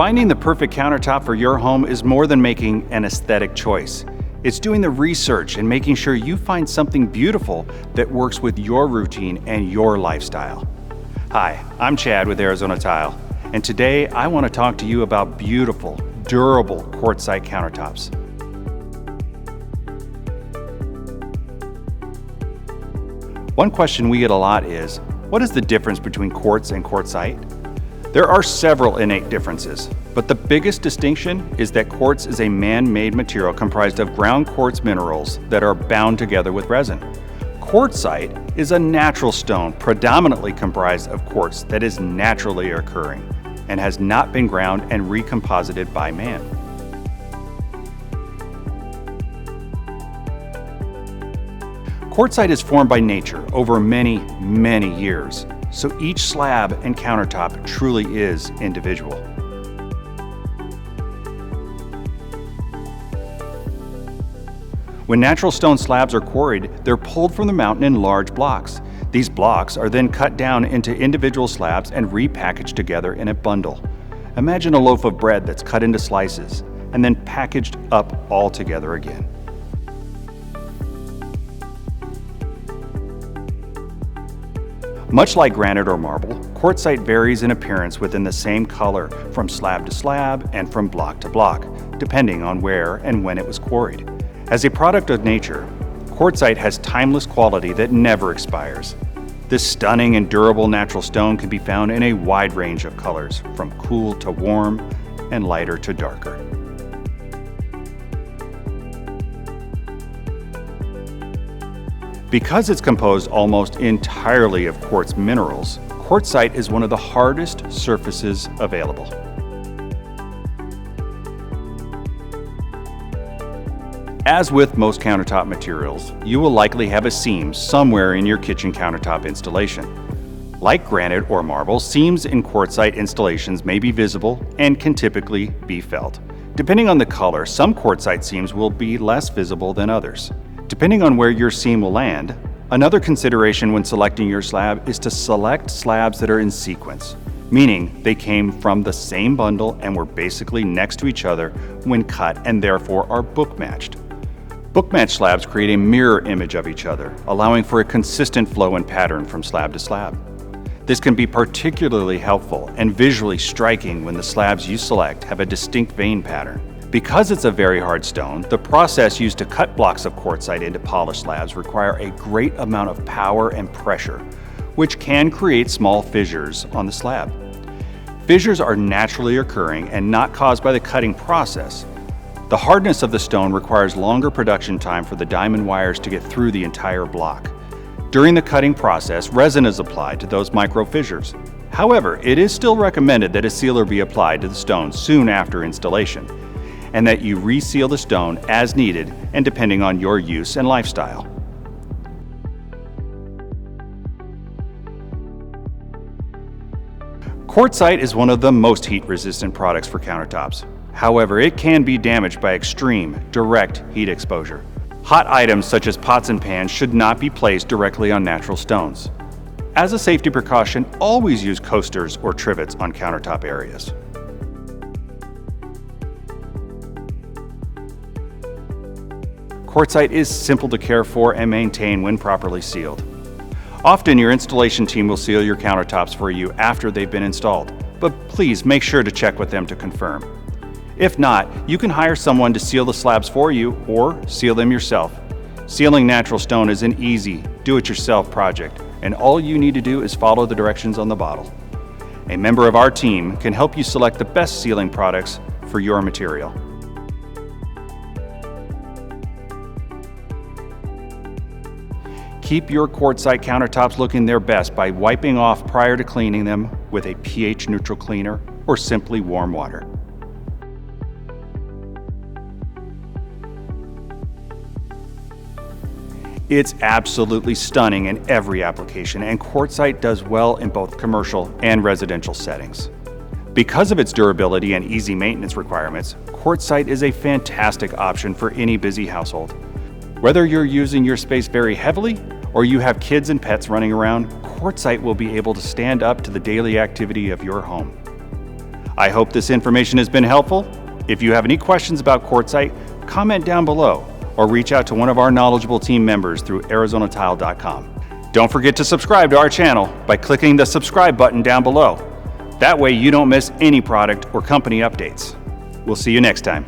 Finding the perfect countertop for your home is more than making an aesthetic choice. It's doing the research and making sure you find something beautiful that works with your routine and your lifestyle. Hi, I'm Chad with Arizona Tile, and today I want to talk to you about beautiful, durable quartzite countertops. One question we get a lot is, what is the difference between quartz and quartzite? There are several innate differences, but the biggest distinction is that quartz is a man-made material comprised of ground quartz minerals that are bound together with resin. Quartzite is a natural stone predominantly comprised of quartz that is naturally occurring and has not been ground and recomposited by man. Quartzite is formed by nature over many, many years, so each slab and countertop truly is individual. When natural stone slabs are quarried, they're pulled from the mountain in large blocks. These blocks are then cut down into individual slabs and repackaged together in a bundle. Imagine a loaf of bread that's cut into slices and then packaged up all together again. Much like granite or marble, quartzite varies in appearance within the same color from slab to slab and from block to block, depending on where and when it was quarried. As a product of nature, quartzite has timeless quality that never expires. This stunning and durable natural stone can be found in a wide range of colors, from cool to warm and lighter to darker. Because it's composed almost entirely of quartz minerals, quartzite is one of the hardest surfaces available. As with most countertop materials, you will likely have a seam somewhere in your kitchen countertop installation. Like granite or marble, seams in quartzite installations may be visible and can typically be felt. Depending on the color, some quartzite seams will be less visible than others. Depending on where your seam will land, another consideration when selecting your slab is to select slabs that are in sequence, meaning they came from the same bundle and were basically next to each other when cut and therefore are book-matched. Book-matched slabs create a mirror image of each other, allowing for a consistent flow and pattern from slab to slab. This can be particularly helpful and visually striking when the slabs you select have a distinct vein pattern. Because it's a very hard stone, the process used to cut blocks of quartzite into polished slabs require a great amount of power and pressure, which can create small fissures on the slab. Fissures are naturally occurring and not caused by the cutting process. The hardness of the stone requires longer production time for the diamond wires to get through the entire block. During the cutting process, resin is applied to those micro fissures. However, it is still recommended that a sealer be applied to the stone soon after installation, and that you reseal the stone as needed and depending on your use and lifestyle. Quartzite is one of the most heat-resistant products for countertops. However, it can be damaged by extreme, direct heat exposure. Hot items such as pots and pans should not be placed directly on natural stones. As a safety precaution, always use coasters or trivets on countertop areas. Quartzite is simple to care for and maintain when properly sealed. Often your installation team will seal your countertops for you after they've been installed, but please make sure to check with them to confirm. If not, you can hire someone to seal the slabs for you or seal them yourself. Sealing natural stone is an easy, do-it-yourself project, and all you need to do is follow the directions on the bottle. A member of our team can help you select the best sealing products for your material. Keep your quartzite countertops looking their best by wiping off prior to cleaning them with a pH-neutral cleaner or simply warm water. It's absolutely stunning in every application, and quartzite does well in both commercial and residential settings. Because of its durability and easy maintenance requirements, quartzite is a fantastic option for any busy household. Whether you're using your space very heavily or you have kids and pets running around, quartzite will be able to stand up to the daily activity of your home. I hope this information has been helpful. If you have any questions about quartzite, comment down below or reach out to one of our knowledgeable team members through arizonatile.com. Don't forget to subscribe to our channel by clicking the subscribe button down below. That way you don't miss any product or company updates. We'll see you next time.